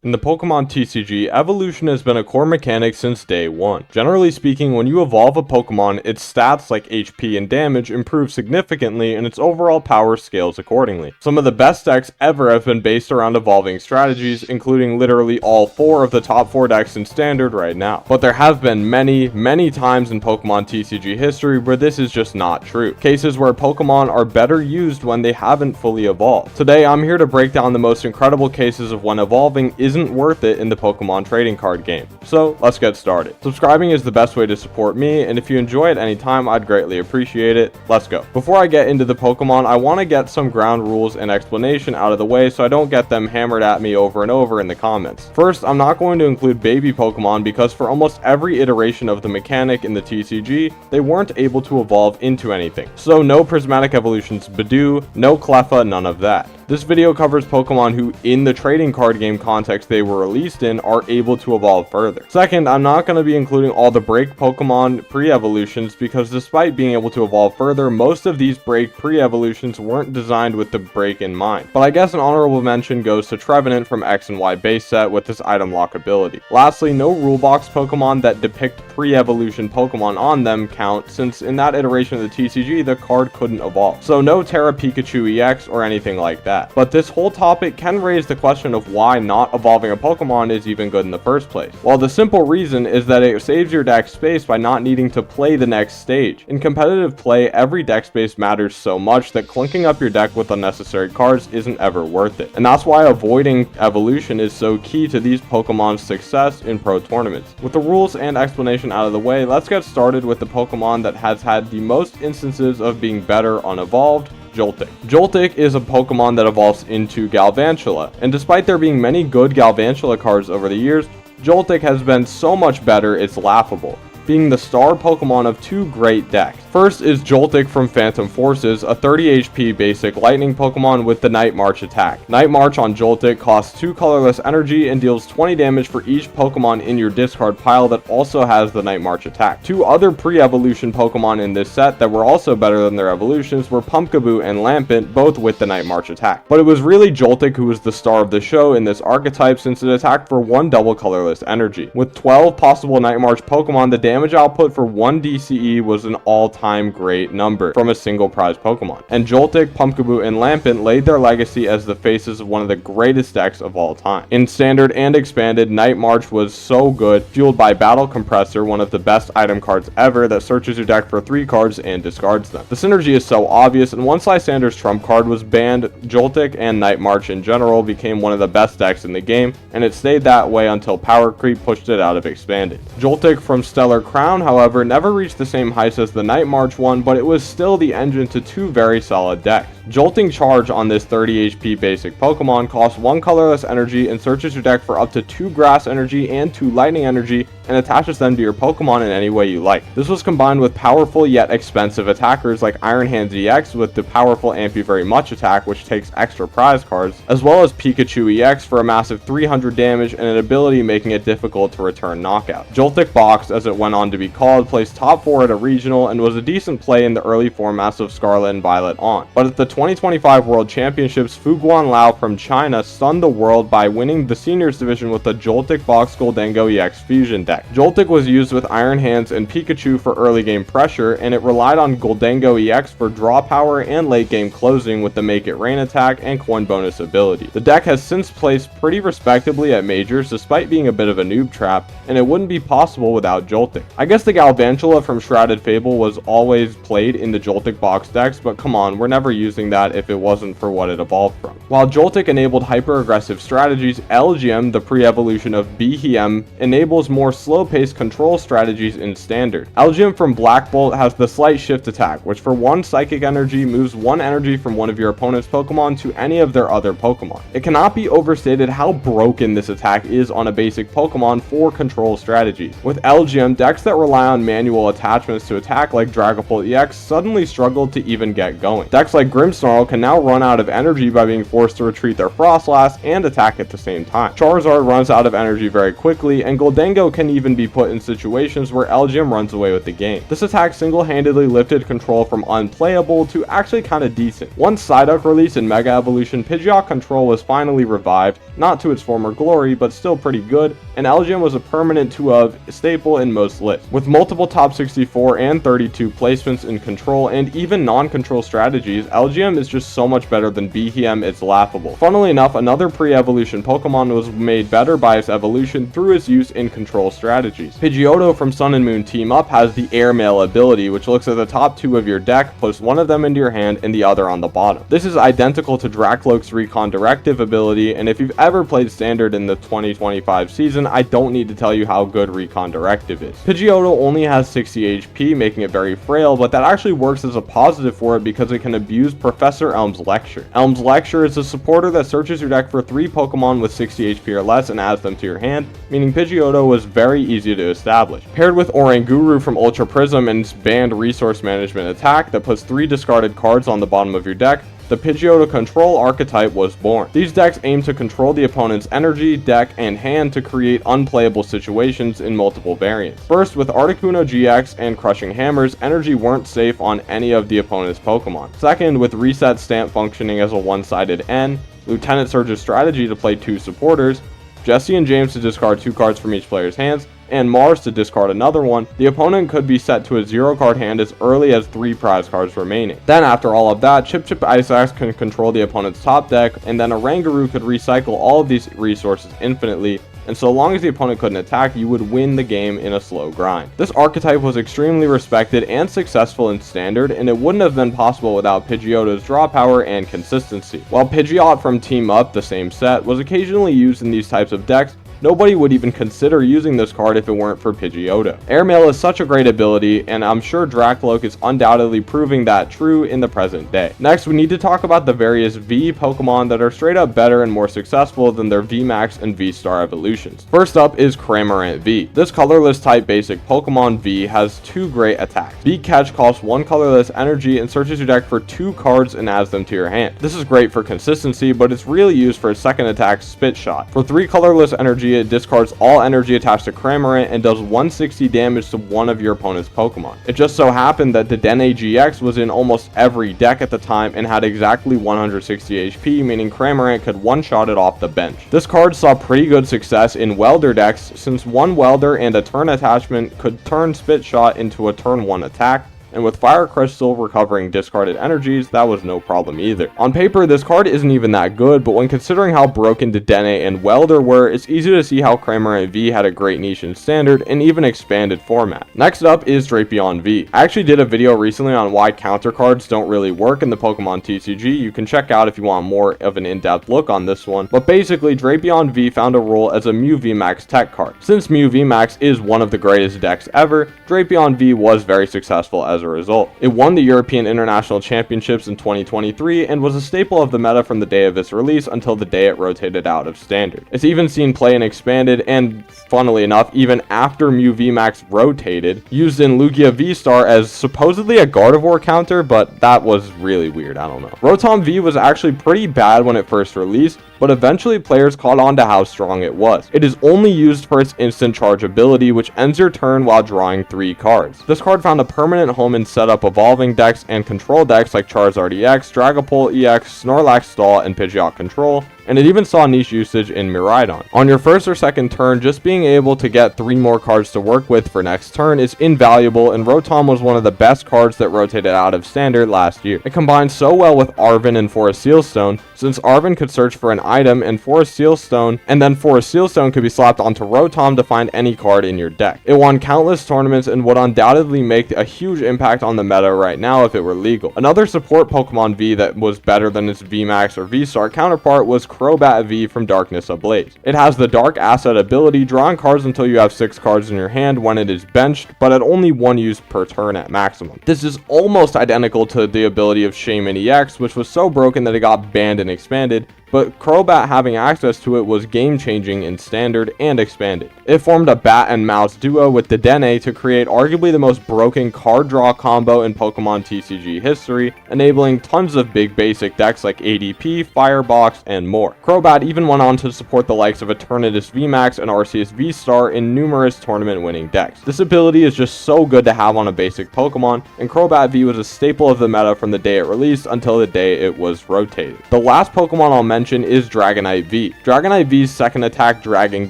In the Pokemon TCG, evolution has been a core mechanic since day one. Generally speaking, when you evolve a Pokemon, its stats like HP and damage improve significantly and its overall power scales accordingly. Some of the best decks ever have been based around evolving strategies, including literally all 4 of the top 4 decks in Standard right now. But there have been many times in Pokemon TCG history where this is just not true. Cases where Pokemon are better used when they haven't fully evolved. Today, I'm here to break down the most incredible cases of when evolving isn't worth it in the Pokemon trading card game. So let's get started. Subscribing is the best way to support me, and if you enjoy at any time, I'd greatly appreciate it. Let's go. Before I get into the Pokemon, I want to get some ground rules and explanation out of the way so I don't get them hammered at me over and over in the comments. First, I'm not going to include baby Pokemon because for almost every iteration of the mechanic in the TCG, they weren't able to evolve into anything. So no prismatic evolutions Bidoof, no Cleffa, none of that. This video covers Pokemon who, in the trading card game context they were released in, are able to evolve further. Second, I'm not going to be including all the break Pokemon pre-evolutions because despite being able to evolve further, most of these break pre-evolutions weren't designed with the break in mind. But I guess an honorable mention goes to Trevenant from X and Y base set with this item lock ability. Lastly, no rule box Pokemon that depict pre-evolution Pokemon on them count, since in that iteration of the TCG the card couldn't evolve. So no Terra Pikachu EX or anything like that. But this whole topic can raise the question of why not evolving a Pokemon is even good in the first place. Well, the simple reason is that it saves your deck space by not needing to play the next stage. In competitive play, every deck space matters so much that clunking up your deck with unnecessary cards isn't ever worth it. And that's why avoiding evolution is so key to these Pokemon's success in pro tournaments. With the rules and explanation out of the way, let's get started with the Pokemon that has had the most instances of being better unevolved: Joltik. Joltik is a Pokemon that evolves into Galvantula, and despite there being many good Galvantula cards over the years, Joltik has been so much better it's laughable, being the star Pokemon of 2 great decks. First is Joltik from Phantom Forces, a 30 HP basic lightning Pokemon with the Night March attack. Night March on Joltik costs 2 colorless energy and deals 20 damage for each Pokemon in your discard pile that also has the Night March attack. 2 other pre-evolution Pokemon in this set that were also better than their evolutions were Pumpkaboo and Lampent, both with the Night March attack. But it was really Joltik who was the star of the show in this archetype, since it attacked for 1 double colorless energy. With 12 possible Night March Pokemon, the damage output for 1 DCE was an all-time great number from a single prize Pokemon. And Joltik, Pumpkaboo, and Lampent laid their legacy as the faces of one of the greatest decks of all time. In Standard and Expanded, Night March was so good, fueled by Battle Compressor, one of the best item cards ever that searches your deck for 3 cards and discards them. The synergy is so obvious, and once Lysander's trump card was banned, Joltik and Night March in general became one of the best decks in the game, and it stayed that way until Power Creep pushed it out of Expanded. Joltik from Stellar Crown, however, never reached the same heights as the Night March one, but it was still the engine to 2 very solid decks. Jolting Charge on this 30 HP basic Pokemon costs 1 colorless energy and searches your deck for up to 2 grass energy and 2 lightning energy and attaches them to your Pokemon in any way you like. This was combined with powerful yet expensive attackers like Iron Hands EX with the powerful Ampy Very Much attack, which takes extra prize cards, as well as Pikachu EX for a massive 300 damage and an ability making it difficult to return knockout. Joltik Box, as it went on to be called, placed top 4 at a regional and was a decent play in the early formats of Scarlet and Violet on. But at the 2025 World Championships, Fuguan Lao from China stunned the world by winning the seniors division with the Joltik Box Goldengo EX fusion deck. Joltik was used with Iron Hands and Pikachu for early game pressure, and it relied on Goldengo EX for draw power and late game closing with the Make It Rain attack and coin bonus ability. The deck has since placed pretty respectably at majors despite being a bit of a noob trap, and it wouldn't be possible without Joltik. I guess the Galvantula from Shrouded Fable was always played in the Joltik box decks, but come on, we're never using that if it wasn't for what it evolved from. While Joltik enabled hyper-aggressive strategies, Elgyem, the pre-evolution of Behem, enables more slow-paced control strategies in Standard. Elgyem from Black Bolt has the Slight Shift attack, which for 1 psychic energy moves 1 energy from one of your opponent's Pokemon to any of their other Pokemon. It cannot be overstated how broken this attack is on a basic Pokemon for control strategies. With Elgyem, decks that rely on manual attachments to attack like Dragapult EX suddenly struggled to even get going. Decks like Grim Grimmsnarl can now run out of energy by being forced to retreat their Frostlass and attack at the same time. Charizard runs out of energy very quickly, and Gholdengo can even be put in situations where Elgyem runs away with the game. This attack single-handedly lifted control from unplayable to actually kinda decent. Once Psyduck released in Mega Evolution, Pidgeot control was finally revived, not to its former glory, but still pretty good, and Elgyem was a permanent 2-of staple in most lists. With multiple top 64 and 32 placements in control and even non-control strategies, Elgyem is just so much better than Behem, it's laughable. Funnily enough, another pre-evolution Pokemon was made better by its evolution through its use in control strategies. Pidgeotto from Sun and Moon Team Up has the Airmail ability, which looks at the top 2 of your deck, puts one of them into your hand and the other on the bottom. This is identical to Dracloak's Recon Directive ability, and if you've ever played Standard in the 2025 season, I don't need to tell you how good Recon Directive is. Pidgeotto only has 60 HP, making it very frail, but that actually works as a positive for it because it can abuse Professor Elm's Lecture. Elm's Lecture is a supporter that searches your deck for 3 Pokemon with 60 HP or less and adds them to your hand, meaning Pidgeotto was very easy to establish. Paired with Oranguru from Ultra Prism and its banned Resource Management attack that puts 3 discarded cards on the bottom of your deck, the Pidgeotto Control archetype was born. These decks aim to control the opponent's energy, deck, and hand to create unplayable situations in multiple variants. First, with Articuno GX and Crushing Hammers, energy weren't safe on any of the opponent's Pokemon. Second, with Reset Stamp functioning as a one-sided N, Lieutenant Surge's strategy to play 2 supporters, Jesse and James to discard 2 cards from each player's hands, and Mars to discard another one, the opponent could be set to a 0-card hand as early as 3 prize cards remaining. Then after all of that, Chip Chip Ice Axe can control the opponent's top deck, and then Oranguru could recycle all of these resources infinitely, and so long as the opponent couldn't attack, you would win the game in a slow grind. This archetype was extremely respected and successful in Standard, and it wouldn't have been possible without Pidgeotto's draw power and consistency. While Pidgeot from Team Up, the same set, was occasionally used in these types of decks, nobody would even consider using this card if it weren't for Pidgeotto. Airmail is such a great ability, and I'm sure Dracloak is undoubtedly proving that true in the present day. Next, we need to talk about the various V Pokemon that are straight up better and more successful than their VMAX and V-Star evolutions. First up is Cramorant V. This colorless type basic Pokemon V has 2 great attacks. V-Catch costs 1 colorless energy and searches your deck for 2 cards and adds them to your hand. This is great for consistency, but it's really used for its second attack, Spit Shot. For 3 colorless energy, it discards all energy attached to Cramorant and does 160 damage to one of your opponent's Pokemon. It just so happened that the Dedenne GX was in almost every deck at the time and had exactly 160 HP, meaning Cramorant could one-shot it off the bench. This card saw pretty good success in Welder decks, since one Welder and a turn attachment could turn Spit Shot into a turn 1 attack, and with Fire Crystal recovering discarded energies, that was no problem either. On paper, this card isn't even that good, but when considering how broken Dedenne and Welder were, it's easy to see how Cramorant V had a great niche in Standard and even expanded format. Next up is Drapion V. I actually did a video recently on why counter cards don't really work in the Pokemon TCG. You can check out if you want more of an in-depth look on this one, but basically Drapion V found a role as a Mew VMAX tech card. Since Mew VMAX is one of the greatest decks ever, Drapion V was very successful as a result. It won the European International Championships in 2023 and was a staple of the meta from the day of its release until the day it rotated out of Standard. It's even seen play in Expanded, and funnily enough, even after Mew VMAX rotated, used in Lugia V-Star as supposedly a Gardevoir counter, but that was really weird, I don't know. Rotom V was actually pretty bad when it first released, but eventually players caught on to how strong it was. It is only used for its instant charge ability, which ends your turn while drawing 3 cards. This card found a permanent home in setup evolving decks and control decks like Charizard EX, Dragapult EX, Snorlax Stall, and Pidgeot Control, and it even saw niche usage in Miraidon. On your first or second turn, just being able to get 3 more cards to work with for next turn is invaluable, and Rotom was one of the best cards that rotated out of Standard last year. It combines so well with Arven and Forest Sealstone, since Arven could search for an item and Forest Sealstone, and then Forest Sealstone could be slapped onto Rotom to find any card in your deck. It won countless tournaments and would undoubtedly make a huge impact on the meta right now if it were legal. Another support Pokemon V that was better than its VMAX or V-Star counterpart was Crobat V from Darkness Ablaze. It has the Dark Asset ability, drawing cards until you have 6 cards in your hand when it is benched, but at only 1 use per turn at maximum. This is almost identical to the ability of Shaman EX, which was so broken that it got banned and expanded, but Crobat having access to it was game-changing in Standard and Expanded. It formed a bat and mouse duo with Dedenne to create arguably the most broken card draw combo in Pokemon TCG history, enabling tons of big basic decks like ADP, Firebox, and more. Crobat even went on to support the likes of Eternatus VMAX and Arceus V-Star in numerous tournament-winning decks. This ability is just so good to have on a basic Pokemon, and Crobat V was a staple of the meta from the day it released until the day it was rotated. The last Pokemon I'll mention is Dragonite V. Dragonite V's second attack, Dragon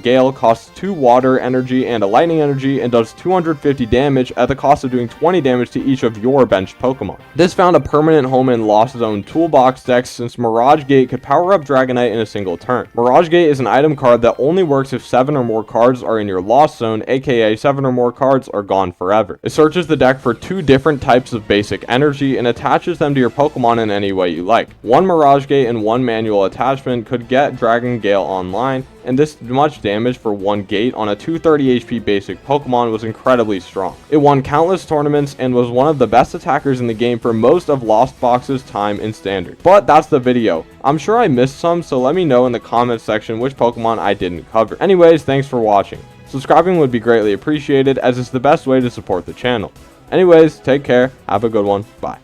Gale, costs 2 water energy and a lightning energy and does 250 damage at the cost of doing 20 damage to each of your benched Pokemon. This found a permanent home in Lost Zone toolbox decks since Mirage Gate could power up Dragonite in a single turn. Mirage Gate is an item card that only works if 7 or more cards are in your Lost Zone, aka 7 or more cards are gone forever. It searches the deck for 2 different types of basic energy and attaches them to your Pokemon in any way you like. One Mirage Gate and one manual attachment could get Dragon Gale online, and this much damage for one gate on a 230 HP basic Pokemon was incredibly strong. It won countless tournaments and was one of the best attackers in the game for most of Lost Box's time in Standard. But that's the video. I'm sure I missed some, so let me know in the comments section which Pokemon I didn't cover. Anyways, thanks for watching. Subscribing would be greatly appreciated, as it's the best way to support the channel. Anyways, take care, have a good one, bye.